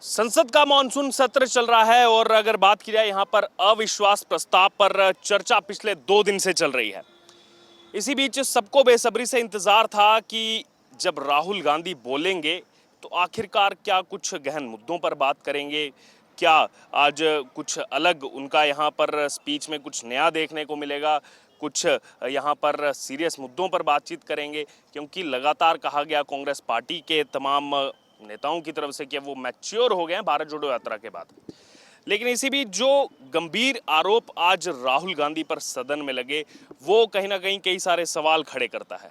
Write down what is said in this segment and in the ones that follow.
संसद का मॉनसून सत्र चल रहा है और अगर बात की जाए यहाँ पर अविश्वास प्रस्ताव पर चर्चा पिछले 2 दिन से चल रही है। इसी बीच सबको बेसब्री से इंतजार था कि जब राहुल गांधी बोलेंगे तो आखिरकार क्या कुछ गहन मुद्दों पर बात करेंगे, क्या आज कुछ अलग उनका यहाँ पर स्पीच में कुछ नया देखने को मिलेगा, कुछ यहाँ पर सीरियस मुद्दों पर बातचीत करेंगे। क्योंकि लगातार कहा गया कांग्रेस पार्टी के तमाम नेताओं की तरफ से कि वो मैच्योर हो गए हैं भारत जोड़ो यात्रा के बाद। लेकिन इसी बीच जो गंभीर आरोप आज राहुल गांधी पर सदन में लगे वो कहीं ना कहीं कई सारे सवाल खड़े करता है।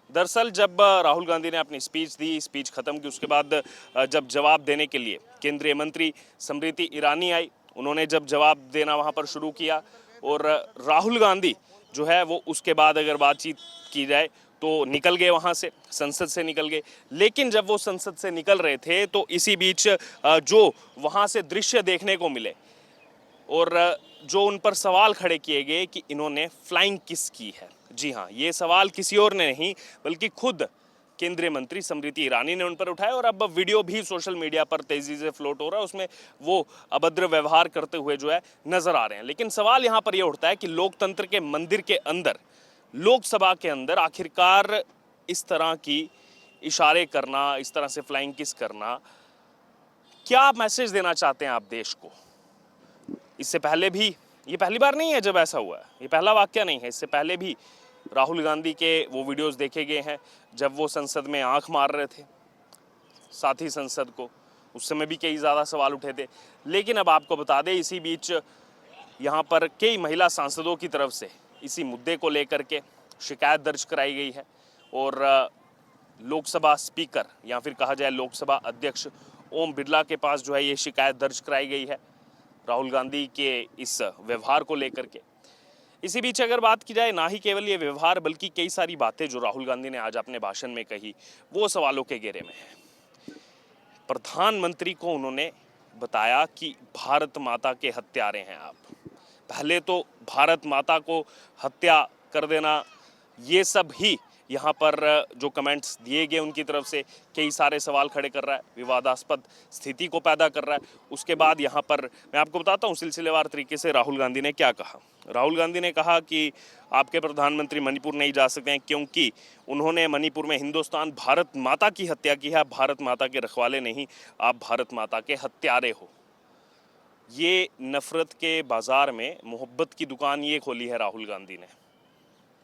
दरअसल जब राहुल गांधी ने अपनी स्पीच खत्म की, उसके बाद जब जवाब देने के लिए केंद्रीय मंत्री स्मृति ईरानी आई, उन्होंने जब जवाब देना वहां पर शुरू किया और राहुल गांधी जो है वो उसके बाद अगर बातचीत की जाए तो निकल गए, वहाँ से संसद से निकल गए। लेकिन जब वो संसद से निकल रहे थे तो इसी बीच जो वहाँ से दृश्य देखने को मिले और जो उन पर सवाल खड़े किए गए कि इन्होंने फ्लाइंग किस की है। जी हाँ, ये सवाल किसी और ने नहीं बल्कि खुद केंद्रीय मंत्री स्मृति ईरानी ने उन पर उठाया और अब वीडियो भी सोशल मीडिया पर तेजी से फ्लोट हो रहा है, उसमें वो अभद्र व्यवहार करते हुए जो है नजर आ रहे हैं। लेकिन सवाल यहाँ पर यह उठता है कि लोकतंत्र के मंदिर के अंदर, लोकसभा के अंदर आखिरकार इस तरह की इशारे करना, इस तरह से फ्लाइंग किस करना, क्या मैसेज देना चाहते हैं आप देश को? इससे पहले भी, ये पहली बार नहीं है जब ऐसा हुआ है, ये पहला वाकया नहीं है। इससे पहले भी राहुल गांधी के वो वीडियोस देखे गए हैं जब वो संसद में आंख मार रहे थे साथी संसद को, उस समय भी कई ज़्यादा सवाल उठे थे। लेकिन अब आपको बता दें, इसी बीच यहाँ पर कई महिला सांसदों की तरफ से इसी मुद्दे को लेकर के शिकायत दर्ज कराई गई है और लोकसभा स्पीकर या फिर कहा जाए लोकसभा अध्यक्ष ओम बिरला के पास जो है ये शिकायत दर्ज कराई गई है राहुल गांधी के इस व्यवहार को लेकर के। इसी बीच अगर बात की जाए, ना ही केवल ये व्यवहार बल्कि कई सारी बातें जो राहुल गांधी ने आज अपने भाषण में कही वो सवालों के घेरे में है। प्रधानमंत्री को उन्होंने बताया कि भारत माता के हत्यारे हैं आप। पहले तो भारत माता को हत्या कर देना, ये सब ही यहाँ पर जो कमेंट्स दिए गए उनकी तरफ से कई सारे सवाल खड़े कर रहा है, विवादास्पद स्थिति को पैदा कर रहा है। उसके बाद यहाँ पर मैं आपको बताता हूँ सिलसिलेवार तरीके से राहुल गांधी ने क्या कहा। राहुल गांधी ने कहा कि आपके प्रधानमंत्री मणिपुर नहीं जा सकते हैं क्योंकि उन्होंने मणिपुर में हिंदुस्तान भारत माता की हत्या की है। आप भारत माता के रखवाले नहीं, आप भारत माता के हत्यारे हो। ये नफरत के बाजार में मोहब्बत की दुकान ये खोली है राहुल गांधी ने।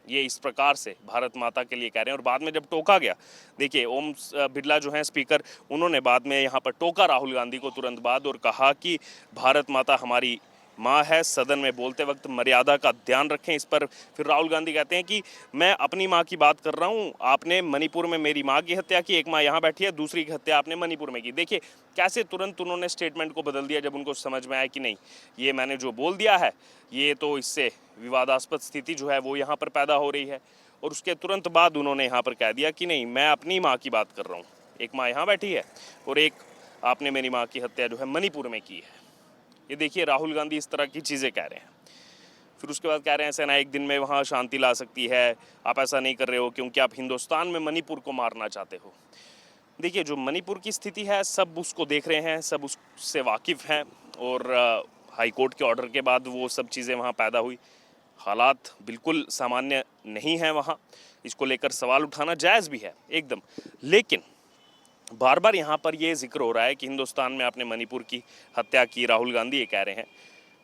ये इस प्रकार से भारत माता के लिए कह रहे हैं और बाद में जब टोका गया, देखिए ओम बिरला जो हैं स्पीकर, उन्होंने बाद में यहाँ पर टोका राहुल गांधी को तुरंत बाद और कहा कि भारत माता हमारी माँ है, सदन में बोलते वक्त मर्यादा का ध्यान रखें। इस पर फिर राहुल गांधी कहते हैं कि मैं अपनी माँ की बात कर रहा हूँ, आपने मणिपुर में मेरी माँ की हत्या की, एक माँ यहाँ बैठी है, दूसरी की हत्या आपने मणिपुर में की। देखिए कैसे तुरंत उन्होंने स्टेटमेंट को बदल दिया जब उनको समझ में आया कि नहीं, ये मैंने जो बोल दिया है ये तो इससे विवादास्पद स्थिति जो है वो यहाँ पर पैदा हो रही है। और उसके तुरंत बाद उन्होंने यहाँ पर कह दिया कि नहीं, मैं अपनी माँ की बात कर रहा हूँ, एक माँ यहाँ बैठी है और एक आपने मेरी माँ की हत्या जो है मणिपुर में की है। ये देखिए राहुल गांधी इस तरह की चीज़ें कह रहे हैं। फिर उसके बाद कह रहे हैं सेना एक दिन में वहाँ शांति ला सकती है, आप ऐसा नहीं कर रहे हो क्योंकि आप हिंदुस्तान में मणिपुर को मारना चाहते हो। देखिए जो मणिपुर की स्थिति है सब उसको देख रहे हैं, सब उससे वाकिफ़ हैं और हाई कोर्ट के ऑर्डर के बाद वो सब चीज़ें वहाँ पैदा हुई। हालात बिल्कुल सामान्य नहीं है वहाँ, इसको लेकर सवाल उठाना जायज़ भी है एकदम। लेकिन बार बार यहाँ पर ये जिक्र हो रहा है कि हिंदुस्तान में आपने मणिपुर की हत्या की, राहुल गांधी ये कह रहे हैं,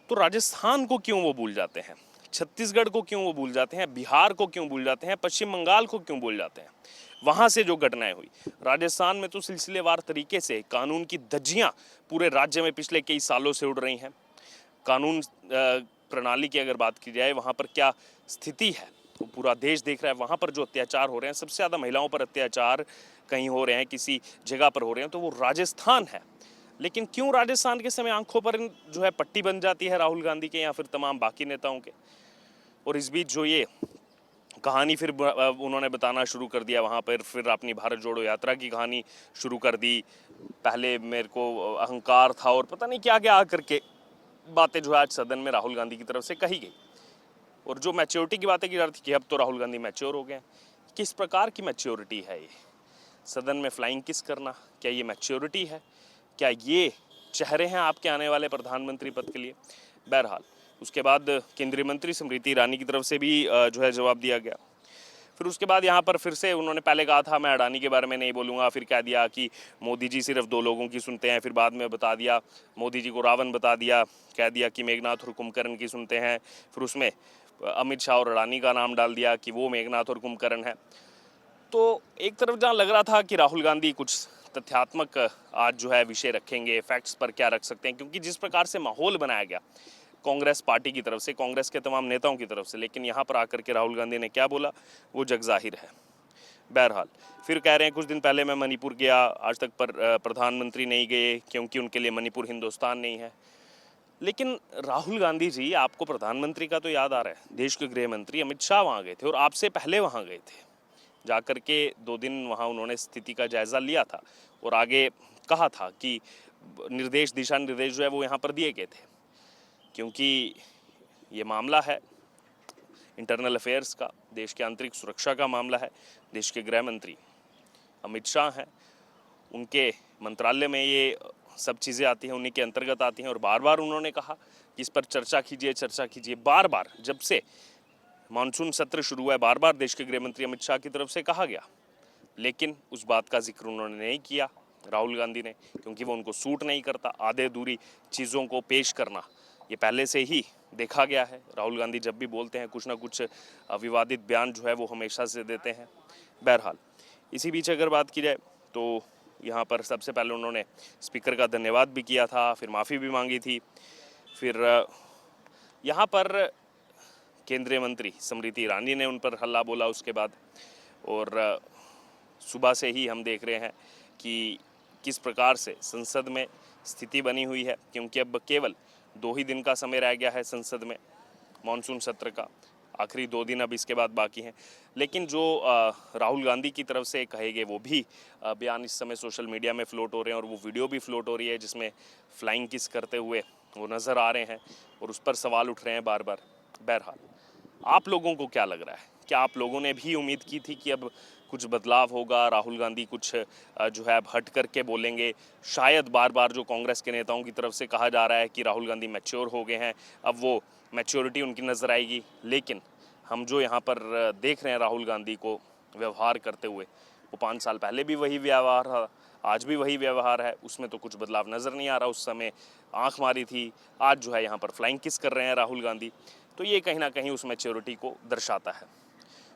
तो राजस्थान को क्यों वो भूल जाते हैं, छत्तीसगढ़ को क्यों वो भूल जाते हैं, बिहार को क्यों भूल जाते हैं, पश्चिम बंगाल को क्यों भूल जाते हैं? वहाँ से जो घटनाएं हुई, राजस्थान में तो सिलसिलेवार तरीके से कानून की धज्जियाँ पूरे राज्य में पिछले कई सालों से उड़ रही हैं। कानून प्रणाली की अगर बात की जाए, वहाँ पर क्या स्थिति है वो पूरा देश देख रहा है। वहाँ पर जो अत्याचार हो रहे हैं, सबसे ज़्यादा महिलाओं पर अत्याचार कहीं हो रहे हैं, किसी जगह पर हो रहे हैं, तो वो राजस्थान है। लेकिन क्यों राजस्थान के समय आंखों पर जो है पट्टी बन जाती है राहुल गांधी के या फिर तमाम बाकी नेताओं के? और इस बीच जो ये कहानी फिर उन्होंने बताना शुरू कर दिया वहाँ पर, फिर अपनी भारत जोड़ो यात्रा की कहानी शुरू कर दी। पहले मेरे को अहंकार था और पता नहीं क्या क्या आकर के बातें जो है आज सदन में राहुल गांधी की तरफ से कही गई। और जो मैच्योरिटी की बातें की जा रही थी कि अब तो राहुल गांधी मैच्योर हो गए, किस प्रकार की मैच्योरिटी है ये? सदन में फ्लाइंग किस करना, क्या ये मैच्योरिटी है? क्या ये चेहरे हैं आपके आने वाले प्रधानमंत्री पद के लिए। बहरहाल उसके बाद केंद्रीय मंत्री स्मृति ईरानी की तरफ से भी जो है जवाब दिया गया। फिर उसके बाद यहाँ पर फिर से उन्होंने पहले कहा था मैं अडानी के बारे में नहीं बोलूँगा, फिर कह दिया कि मोदी जी सिर्फ 2 लोगों की सुनते हैं, फिर बाद में बता दिया मोदी जी को रावण बता दिया, कह दिया कि मेघनाथ और कुंभकर्ण की सुनते हैं, फिर उसमें अमित शाह और अडानी का नाम डाल दिया कि वो मेघनाथ और कुंभकर्ण है। तो एक तरफ जहाँ लग रहा था कि राहुल गांधी कुछ तथ्यात्मक आज जो है विषय रखेंगे, फैक्ट्स पर क्या रख सकते हैं, क्योंकि जिस प्रकार से माहौल बनाया गया कांग्रेस पार्टी की तरफ से, कांग्रेस के तमाम नेताओं की तरफ से, लेकिन यहाँ पर आकर के राहुल गांधी ने क्या बोला वो जग जाहिर है। बहरहाल फिर कह रहे हैं कुछ दिन पहले मैं मणिपुर गया, आज तक प्रधानमंत्री नहीं गए क्योंकि उनके लिए मणिपुर हिंदुस्तान नहीं है। लेकिन राहुल गांधी जी, आपको प्रधानमंत्री का तो याद आ रहा है, देश के गृह मंत्री अमित शाह वहाँ गए थे और आपसे पहले वहाँ गए थे। जाकर के 2 दिन वहाँ उन्होंने स्थिति का जायज़ा लिया था और आगे कहा था कि निर्देश, दिशा निर्देश जो है वो यहाँ पर दिए गए थे, क्योंकि ये मामला है इंटरनल अफेयर्स का, देश के आंतरिक सुरक्षा का मामला है। देश के गृह मंत्री अमित शाह हैं, उनके मंत्रालय में ये सब चीज़ें आती हैं, उन्हीं के अंतर्गत आती हैं और बार बार उन्होंने कहा कि इस पर चर्चा कीजिए, चर्चा कीजिए। बार बार जब से मानसून सत्र शुरू हुआ है, बार बार देश के गृह मंत्री अमित शाह की तरफ से कहा गया, लेकिन उस बात का जिक्र उन्होंने नहीं किया राहुल गांधी ने, क्योंकि वो उनको सूट नहीं करता। आधे अधूरी चीज़ों को पेश करना ये पहले से ही देखा गया है। राहुल गांधी जब भी बोलते हैं कुछ ना कुछ विवादित बयान जो है वो हमेशा से देते हैं। बहरहाल इसी बीच अगर बात की जाए तो यहाँ पर सबसे पहले उन्होंने स्पीकर का धन्यवाद भी किया था, फिर माफ़ी भी मांगी थी, फिर यहाँ पर केंद्रीय मंत्री स्मृति ईरानी ने उन पर हल्ला बोला उसके बाद। और सुबह से ही हम देख रहे हैं कि किस प्रकार से संसद में स्थिति बनी हुई है, क्योंकि अब केवल 2 ही दिन का समय रह गया है संसद में मानसून सत्र का, आखिरी 2 दिन अब इसके बाद बाकी हैं। लेकिन जो राहुल गांधी की तरफ से कहे गए वो भी बयान इस समय सोशल मीडिया में फ्लोट हो रहे हैं और वो वीडियो भी फ्लोट हो रही है जिसमें फ्लाइंग किस करते हुए वो नज़र आ रहे हैं और उस पर सवाल उठ रहे हैं बार बार। बहरहाल आप लोगों को क्या लग रहा है, क्या आप लोगों ने भी उम्मीद की थी कि अब कुछ बदलाव होगा, राहुल गांधी कुछ जो है अब हट करके बोलेंगे? शायद बार बार जो कांग्रेस के नेताओं की तरफ से कहा जा रहा है कि राहुल गांधी मैच्योर हो गए हैं, अब वो मैच्योरिटी उनकी नज़र आएगी। लेकिन हम जो यहाँ पर देख रहे हैं राहुल गांधी को व्यवहार करते हुए, वो 5 साल पहले भी वही व्यवहार था, आज भी वही व्यवहार है, उसमें तो कुछ बदलाव नज़र नहीं आ रहा। उस समय आंख मारी थी, आज जो है यहाँ पर फ्लाइंग किस कर रहे हैं राहुल गांधी, तो ये कहीं ना कहीं उस मैच्योरिटी को दर्शाता है।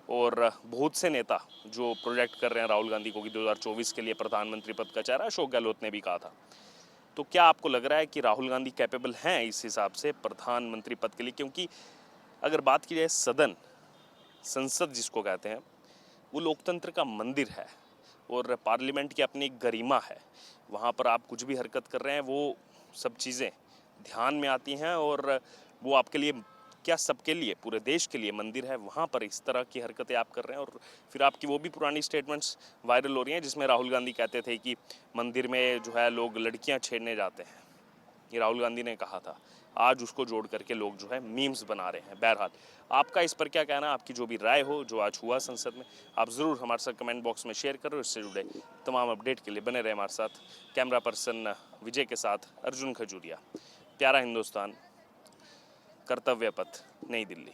और बहुत से नेता जो प्रोजेक्ट कर रहे हैं राहुल गांधी को कि 2024 के लिए प्रधानमंत्री पद का चेहरा, अशोक गहलोत ने भी कहा था। तो क्या आपको लग रहा है कि राहुल गांधी कैपेबल हैं इस हिसाब से प्रधानमंत्री पद के लिए? क्योंकि अगर बात की जाए सदन, संसद जिसको कहते हैं, वो लोकतंत्र का मंदिर है और पार्लियामेंट की अपनी एक गरिमा है। वहाँ पर आप कुछ भी हरकत कर रहे हैं वो सब चीज़ें ध्यान में आती हैं और वो आपके लिए क्या, सबके लिए, पूरे देश के लिए मंदिर है। वहाँ पर इस तरह की हरकतें आप कर रहे हैं और फिर आपकी वो भी पुरानी स्टेटमेंट्स वायरल हो रही हैं जिसमें राहुल गांधी कहते थे कि मंदिर में जो है लोग लड़कियाँ छेड़ने जाते हैं, ये राहुल गांधी ने कहा था। आज उसको जोड़ करके लोग जो है मीम्स बना रहे हैं। बहरहाल आपका इस पर क्या कहना है? आपकी जो भी राय हो, जो आज हुआ संसद में, आप ज़रूर हमारे साथ कमेंट बॉक्स में शेयर करो। इससे जुड़े तमाम अपडेट के लिए बने रहे हमारे साथ। कैमरा पर्सन विजय के साथ अर्जुन खजूरिया, प्यारा हिंदुस्तान, कर्तव्य पथ, नई दिल्ली।